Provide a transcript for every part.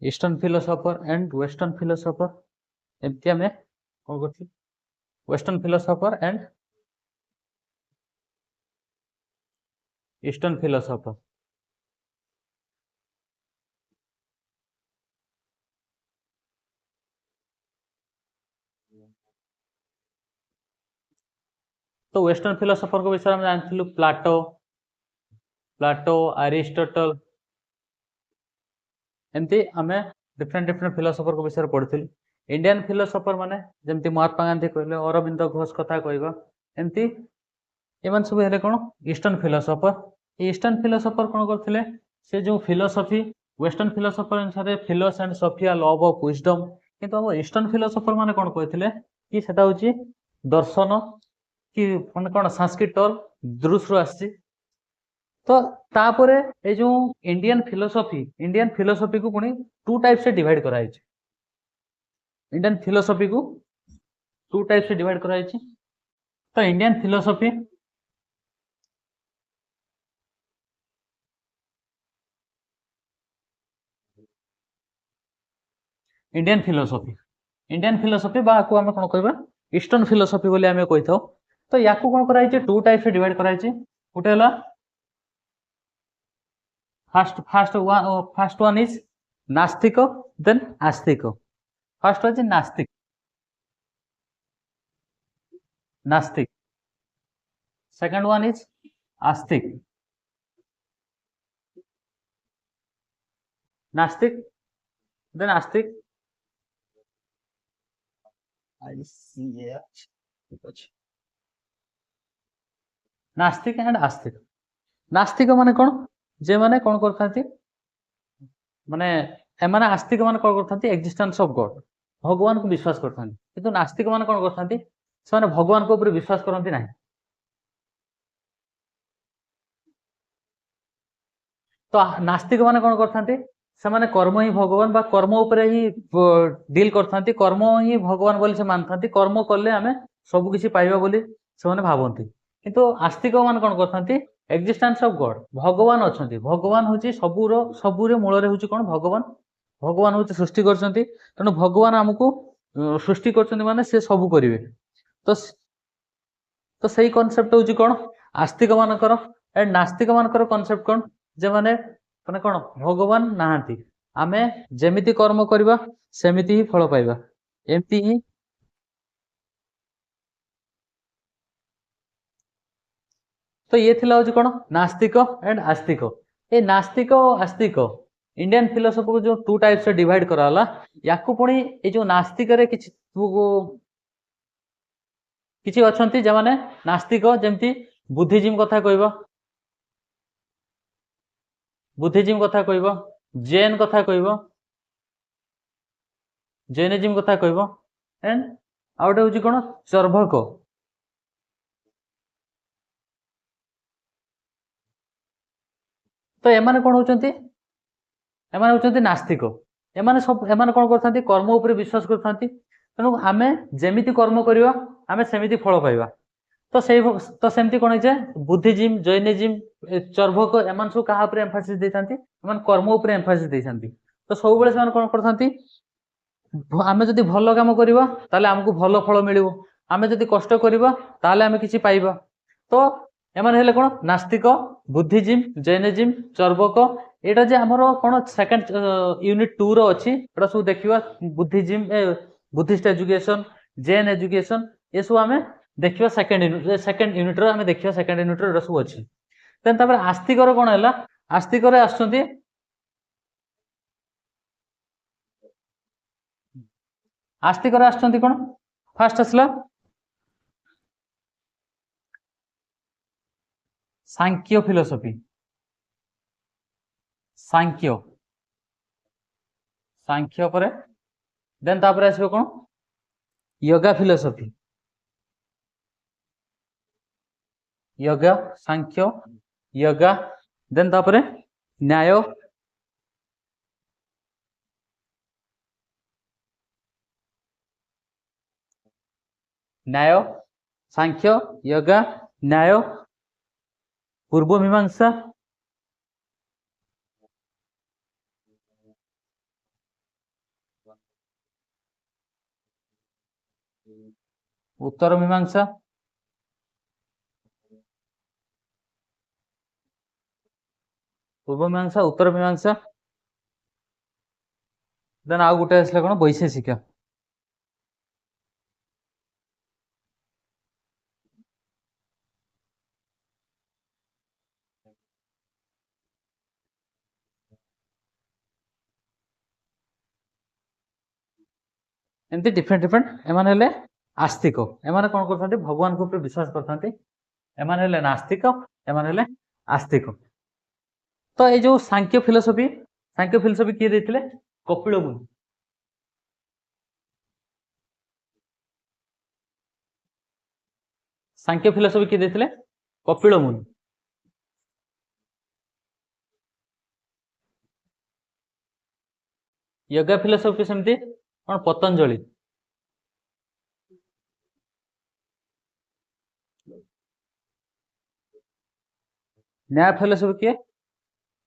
Eastern philosopher and western philosopher एमती आम कौन कर western philosopher and eastern philosopher. तो वेस्टर्न फिलोसोफर को विषय में जानथिलु प्लाटो प्लाटो एरिस्टोटल एमती आम डिफरेंट डिफरेंट फिलोसोफर को विषय पढ़ी। इंडियन फिलोसोफर माने जमती महात्मा गांधी कहले अरविंद घोष कथा कहबा एमती एमन सब हेले कोन ईस्टर्न फिलोसोफर। ईस्टर्न फिलोसोफर कोन करथिले से जो फिलोसफी वेस्टर्न फिलोसोफर अनुसार philos and sophia love of wisdom किंतु हम ईस्टर्न फिलोसोफर माने कोन कहथिले कि सेटा होची दर्शन कि माने कोन संस्कृत और द्रुस रु आसी। तो तापरे ए जो इंडियन फिलोसफी को पुणी टू टाइप से डिवाइड कराई छै। इंडियन फिलोसफी को टू टाइप से डिवाइड कराई छै। तो इंडियन फिलोसफी इंडियन फिलोसफी बा को हमें कोन कहबा ईस्टर्न फिलोसफी बोली हमें कहि थाओ। तो याकू कोन कराई छै टू टाइप से डिवाइड कराई छै। गुटे हला फर्स्ट वन इज नास्तिक देन आस्तिक। फर्स्ट वाज नास्तिक second one is Astik then आस्तिक नास्तिक एंड आस्तिक। नास्तिक माने कोन जे माने कोन करथांती माने एमाने आस्तिक माने कोन करथांती एक्जिस्टेंस ऑफ गॉड भगवान को विश्वास करथांती किंतु नास्तिक माने कोन करथांती से माने भगवान को ऊपर विश्वास करथांती नाही। तो नास्तिक माने कोन करथांती से माने कर्म ही भगवान बा कर्म ऊपर ही डील करथांती कर्म ही भगवान बोली से मानथांती कर्म करले हमें सब किछि पाइबा बोली से माने भाबंती। किंतु आस्तिक माने कोन करथांती एक्जिस्टेंस ऑफ गॉड भगवान अछंती भगवान होची सबुरे मूल रे होची कोन भगवान होची सृष्टि करछंती तनो भगवान हमकु सृष्टि करछंती माने से सब करिवे। तो सही कांसेप्ट होची कोन आस्तिक मानकर एंड नास्तिक मानकर कांसेप्ट कोन जे माने माने कोन भगवान नाहांती आमे जेमिति कर्म करबा सेमिति ही फल पाइबा एमती ही। तो ये थिला होची कोन नास्तिक एंड आस्तिक। ए नास्तिक और आस्तिक इंडियन फिलोसफी को जो टू टाइप से डिवाइड कराला याकू पुणी ए जो नास्तिक रे किछि अछंती जे माने नास्तिक जेमती बुद्धिज्म कथा कहबो जैन कथा कहबो जैनिज्म कथा कहबो एंड आउटे होची कोन चर्वक। तो एमाने कोन होचंती एमाने होचंती नास्तिक एमाने सब एमाने कोन करथांती कर्म ऊपर विश्वास करथांती तनो आमे जेमिति कर्म करिवा आमे सेमिति फल पाइबा। तो सेमती कोन जे बुद्धिज्म जैनिज्म चर्वक एमान सब कहा ऊपर एम्फासिस देथांती एमान कर्म ऊपर एम्फासिस देथांती। तो सब बेले से कोन करथांती आमे जदि भलो काम करिवा ताले हमकु भलो फल मिलिबो आमे जदि कष्ट करिवा ताले आमे किछि पाइबा। तो एमान हेले कोन नास्तिक बुद्धिज्म जैनिज्म चर्वक एटा जे हमरो कोन सेकंड यूनिट 2 रो अछि एटा सब देखिवा Buddhism Buddhist education Jain education ये सब आमे देखिवा सेकंड यूनिट रो आमे देखिवा सेकंड यूनिट रो एटा सब अछि। देन तापर आस्तिक रो कोन हैला आस्तिक रे आछंती आस्तिक रे आछंती कोन फर्स्ट असला सांख्य फिलोसफी सांख्य पर देन तापर आसीबो कोन योगा फिलोसफी योगा सांख्य योगा देन तापर न्याय सांख्य योगा न्याय पूर्व मीमांसा उत्तर मीमांसा, पूर्व मीमांसा, उत्तर मीमांसा, देन आउ गोटे आसला कोन वैशेषिक। एमती डिफरेंट डिफरेंट एमान हेले आस्तिक, एमाने कोन करथांती भगवान को ऊपर विश्वास करथांती, एमान हेले नास्तिक, एमान हेले आस्तिक। तो ये जो सांख्य फिलोसफी किए देथिले कपिल मुनि। सांख्य फिलोसफी किए देथिले कपिल मुनि। योगा फिलोसफी सेमती कोन पतंजलि। न्याय फिलोसफी किए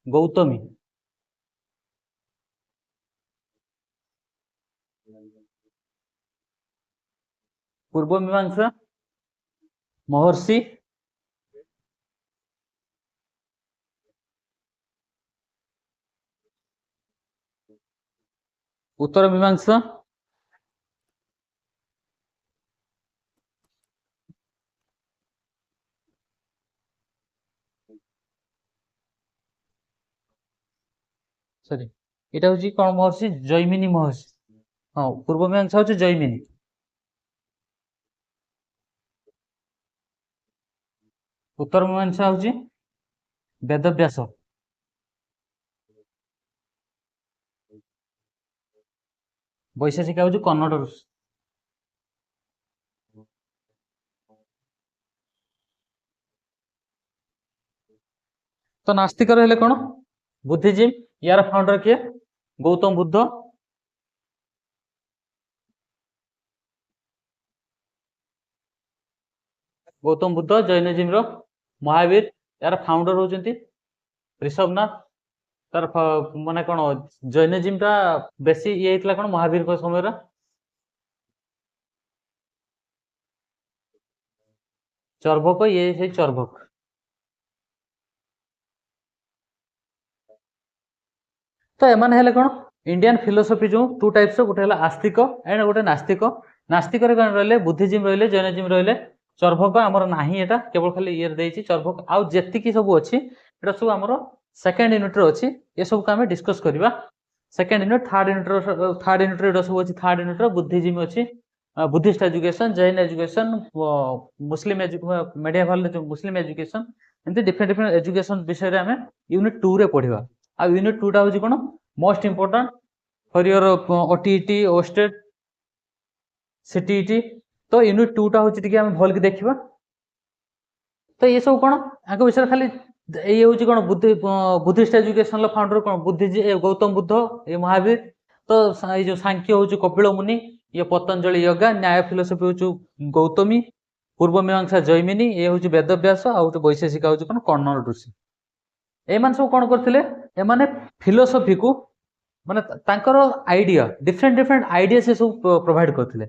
गौतमी। पूर्व मीमांसा महर्षि। उत्तर मीमांसा सॉरी एटा होची कोन महर्षि जैमिनी महर्षि। हां पूर्व मीमांसा होची जैमिनी। उत्तर मीमांसा होची वेदव्यास। वैशेषिक होची कन्नड़ ऋषि। तो नास्तिक रहले कोन बुद्धिजीव, यार फाउंडर किए गौतम बुद्ध। गौतम बुद्ध जैनिज्म रो महावीर, यार फाउंडर होचंती ऋषभनाथ। तार माने कोन जैनिज्म टा बेसी ये हितला कोन महावीर को समय रा। चर्वक ये से चर्वक। तो एमान हेले कोन इंडियन फिलोसफी जो टू टाइप्स गोटे हला आस्तिक एंड गोटे नास्तिक। नास्तिक रे कोन रहले बुद्धिजीव रहले, जैनिज्म रहले। चर्वक हमर नाही, एटा केवल खाली ईयर देछि चर्वक। आउ जेति की सब अछि एटा सब हमर सेकंड यूनिट रो अछि। ये सब को हमें डिस्कस करबा सेकंड यूनिट। थर्ड यूनिट रो एटा सब अछि। थर्ड यूनिट रो बुद्धिजीव अछि, बुद्धिस्ट एजुकेशन, जैन एजुकेशन, मुस्लिम मेडिएवल जो मुस्लिम एजुकेशन, एंती डिफरेंट डिफरेंट एजुकेशन विषय रे हमें यूनिट 2 रे पढिबा। आ यूनिट 2 टा होची कोन most important for your OTET, OSTET, CTET. तो यूनिट 2 टा होची टिके हम भल के देखिबा। तो ये सब कोन आको विषय खाली ये होची कोन बुद्धिस्ट एजुकेशन ला फाउंडर कोन बुद्धिजी गौतम बुद्ध, ये महावीर। तो ये जो सांख्य होची कपिल मुनि, ये पतंजलि योगा, न्याय फिलोसफी होची गौतमी, पूर्व मीमांसा जैमिनी, ये होची वेदव्यास, आ वैशेषिक होची कोन कन्नड़ ऋषि। एमान सब कोन करथिले एमाने फिलोसफी को माने तांकर आइडिया डिफरेंट डिफरेंट आइडिया से सब प्रोवाइड करथिले।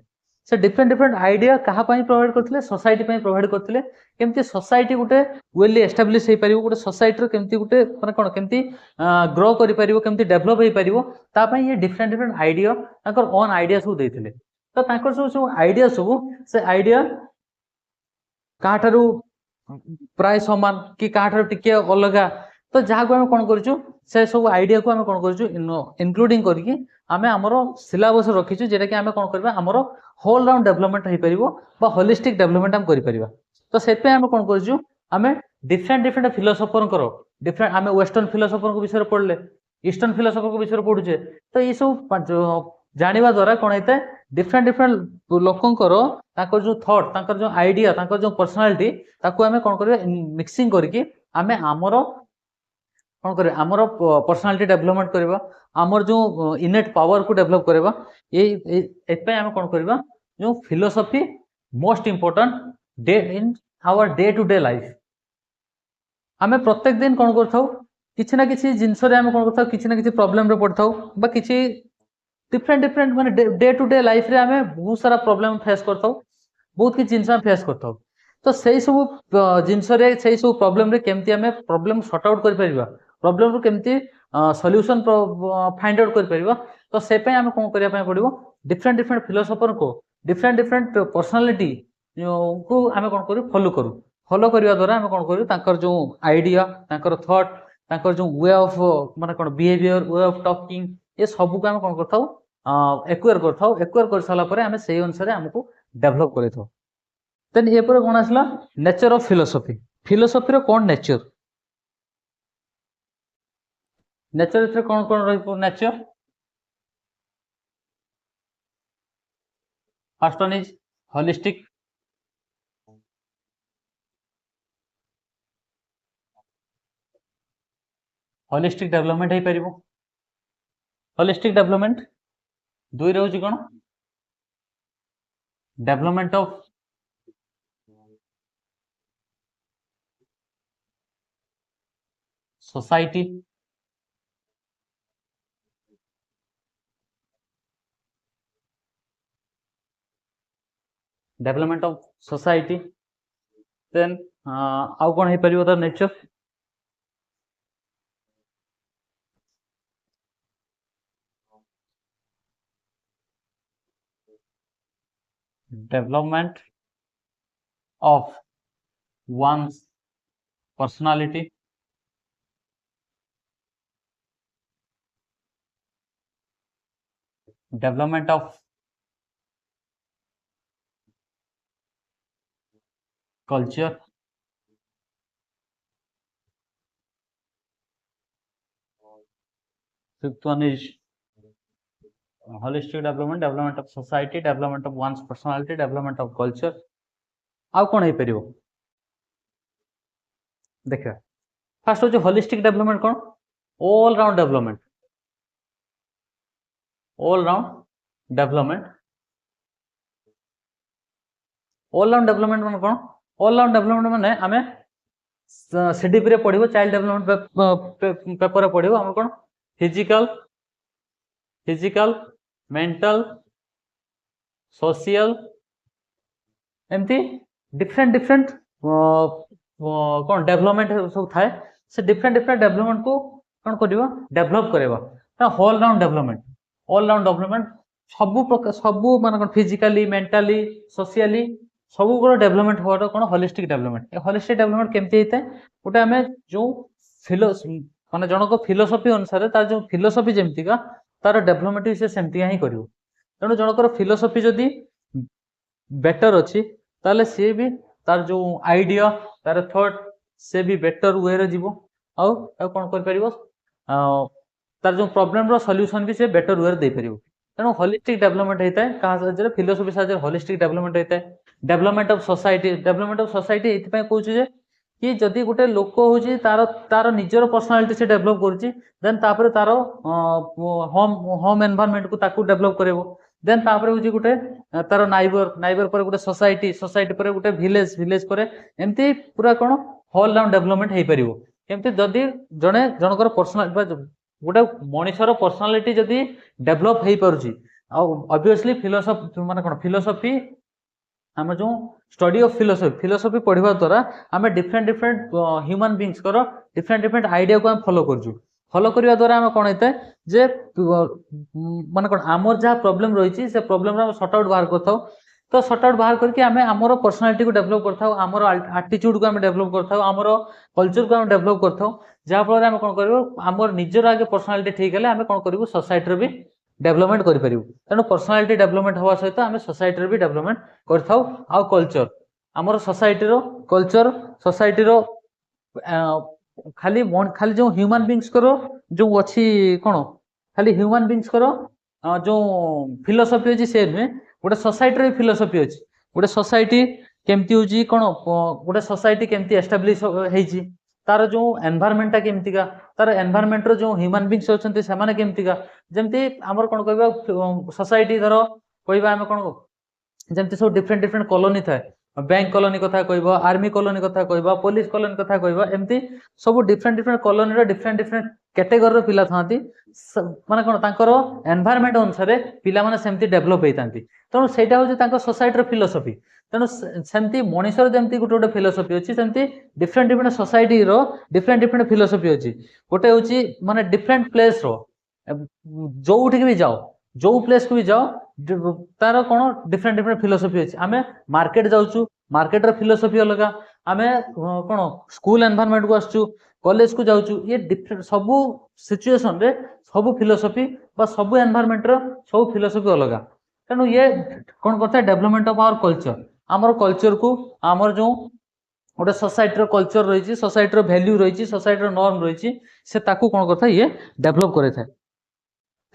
से डिफरेंट डिफरेंट आइडिया कहा पई प्रोवाइड करथिले सोसाइटी पई प्रोवाइड करथिले। केमती सोसाइटी गुटे वेल एस्टैब्लिश हे परिबो, गुटे सोसाइटी रो केमती गुटे माने कोन केमती ग्रो करि परिबो, केमती डेवलप हे परिबो, ता पई ये डिफरेंट डिफरेंट आइडिया तांकर ओन आइडिया सब देथिले। तो तांकर सब आइडिया सब से आइडिया काठारू प्राय समान कि काठारू टिके अलगा। तो जहाँ को हम कौन करूँ से सब आइडिया को हम कौन करूँ इनक्लूडिंग करके आमे हमरो सिलेबस रखीछु, जेटा कि आमे कौन करबा हमरो होल राउंड डेवलपमेंट हे परिबो बा होलिस्टिक डेवलपमेंट हम करि परिबा। तो सेत पे हम कौन करूँ आमे डिफरेंट डिफरेंट फिलोसोफर करो डिफरेंट आमे वेस्टर्न फिलोसोफर को विषय पढ़ले, ईस्टर्न फिलोसोफर को विषय पढ़ुचे। तो ये सब जानिबा द्वारा कौन होता है डिफरेंट डिफरेंट लोकंकर ताकर जो थॉट, ताकर जो आइडिया, ताकर जो पर्सनालिटी ताको आमे कौन करबा मिक्सिंग करके आमे हमरो कौन करें आमर पर्सनालिटी डेवलपमेंट करबा, आमर जो इनेट पावर को डेवलप करबा। एपे आमे कौन करबा जो philosophy most important day in our day to day life. आमे प्रत्येक दिन कौन करथाउ किछि ना किछि जिंस रे आमे कौन करथाउ किछि ना किछि प्रॉब्लम रे पड़थाउ बा किछि डिफरेंट डिफरेंट माने डे टू डे लाइफ रे आमे बहुत सारा प्रॉब्लम फेस करथौ, बहुत किछि जिंस फेस करथौ। तो सेही सब जिंस रे सेही सब प्रॉब्लम रे केमती आमे प्रॉब्लम सॉर्ट आउट कर परिबा, प्रॉब्लम रो केमती सॉल्यूशन फाइंड आउट कर परिबा। तो से पे आमे कोन करिया पय पड़िबो, डिफरेंट डिफरेंट फिलोसोफर को, डिफरेंट डिफरेंट पर्सनालिटी को आमे कोन करू, फॉलो करिया द्वारा आमे कोन करू, तांकर जो आइडिया, तांकर थॉट, तांकर जो वे ऑफ माने कोन बिहेवियर, वे ऑफ टॉकिंग, ये सब को आमे कोन करथाउ, एक्वायर करथाउ। एक्वायर कर साला परे आमे सेही अनुसार हमको डेवलप करिथाउ। देन ये पर कोन आसला, नेचर ऑफ फिलोसफी। फिलोसफी रो कोन नेचर, नेचर रे कोन कोन रही nature. First one is holistic, holistic development है परिबो। होलिस्टिक डेवलपमेंट दुई रहउची कोन, development of society, development of society. Then आउ कोन है परिबो तर nature, development of one's personality, development of culture, fifth one is holistic development, development of society, development of one's personality, development of culture। आउ कोन है परिबो, देखा फर्स्ट हो जो होलिस्टिक डेवलपमेंट कोन, all round development, all round development. All round development माने कोन, all round development माने आमे सीडीपी रे पढिबो, चाइल्ड डेवलपमेंट पेपर रे पढिबो हम कोन, फिजिकल मेंटल सोशल, एमती डिफरेंट डिफरेंट कौन डेवलपमेंट सब थाए। से डिफरेंट डिफरेंट डेवलपमेंट को कौन करिबा, डेवलप करेबा। All round development, all round development सबु प्रकार, सबु माने कोन फिजिकली मेंटली सोशली सबु को डेवलपमेंट होडो कोन होलिस्टिक डेवलपमेंट। ए होलिस्टिक डेवलपमेंट केमती हेते, उटा हमें जो माने जणो को फिलोसफी अनुसार तार जो फिलोसफी जेमती का तार डेवलपमेंट से सेमती ही करिवो। तेणु जनकर फिलोसफी जदि बेटर अच्छी ताले सी भी तार जो आइडिया, तार थॉट से भी बेटर वे रे जीवो, आउ कोन कर परिवो, तार जो प्रॉब्लम रो सॉल्यूशन भी से बेटर वे रे दे परिवो। तेणु होलिस्टिक डेवलपमेंट होता है कहाँ साहाଯ୍य, फिलोसफी साहाଯ୍य होलिस्टिक डेवलपमेंट होता है। Development of society, development of society एथि कहूँ जे कि जदि गोटे लोक होची तार तार निजर पर्सनालिटी से डेवलप करूची, देन तापर तार होम एनवायरनमेंट को ताकू डेवलप करेबो। देन तापर होची गोटे तार नाइबर पर गोटे सोसाइटी पर गोटे विलेज पर एमती पूरा कोन होल राउंड डेवलपमेंट हे परिबो। केमती जदि जणे जनकर पर्सनाल गोटे मनुष्यर पर्सनालिटी जदि डेवलप हे परुची, ऑब्वियसली फिलोसफी माने कोन फिलोसफी आम जो स्टडी ऑफ फिलोसफी पढ़ा द्वारा आम डिफरेंट डिफरेंट ह्यूमन बीइंग्स करो डिफरेंट डिफरेंट आइडिया को हम फॉलो करने द्वारा आम कौन होता है जे माने कौन आमर जहाँ प्रॉब्लम रही से प्रॉब्लम हम सॉर्ट आउट बाहर करथाउ। तो सॉर्ट आउट बाहर करके आम आमर पर्सनालिटी को डेवलप करथाउ, आमर एटीट्यूड को आम डेवलप करथाउ, आमर कल्चर को आम डेवलप करथाउ। जहाँ फल आम कौन कर आमर निजर आगे पर्सनालिटी ठीक है आम कौन करूँ सोसाइटी भी डेवलपमेंट करूँ। तेणु पर्सनालिटी डेवलपमेंट हवा सहित आम सोसाइटी भी डेवलपमेंट करथाउ। आउ कल्चर आमर सोसाइटी रो कल्चर सोसाइटी रो खाली खाली जो ह्यूमन बीइंग्स करो जो अच्छी कौन खाली ह्यूमन बीइंग्स करो जो फिलोसफी अच्छी से नुहे, गोटे सोसाइटी फिलोसफी अच्छी। गोटे सोसाइटी केमती होची कौन गोटे सोसाइटी केमती एस्टाब्लिश होईची, तार जो एनवायरनमेंट केमतीका, तार एनवायरनमेंट रो जो ह्यूमन बीइंग्स होचंती सेमाने केमतीका। जेमती आमर कौन कहबा सोसाइटी धर कहबा आम कौन जेमती सब डिफरेंट डिफरेंट कॉलोनी थाए, बैंक कॉलोनी कथा कहब आर्मी कॉलोनी कथा कहब पुलिस कॉलोनी कथा कहब एमती सब different different colony different different category पिला था माने कौन तांकर एनवायरनमेंट अनुसार पिला माने सेमती डेभलप होता तेणु सेटा हूँ सोसाइटी फिलोसफी तेणु सेमती मनीषर जमती गोटे गोटे फिलोसफी अच्छी सेमती डिफरेंट डिफरेंट सोसाइटी रो डिफरेंट डिफरेंट फिलोसफी अच्छी गोटे हूँ माने डिफरेंट प्लेस रो जो भी जाओ जो प्लेस को भी जाओ तार कौन डिफरेंट डिफरेंट फिलोसफी अच्छी आम मार्केट जाऊँ मार्केट फिलोसफी अलग आम कौन स्कूल एनवायरनमेंट को आसचु कॉलेज को जाऊँ ये डिफरेंट सबू सिचुएसन रे सबू फिलोसफी सबू एनवायरनमेंट रो सब फिलोसफी अलग तेणु ये कौन करता है डेवलपमेंट ऑफ आवर कल्चर आमर कल्चर को आमर जो गोटे सोसाइटी कल्चर रही सोसाइटी वैल्यू रही सोसाइटी नॉर्म रही से ताकू कौन करता है ये डेवलप करे थाए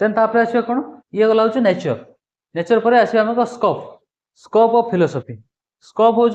देन तापर आसिया कौन ये गला हूँ नेचर नेचर पर आसिया scope scope of philosophy scope हो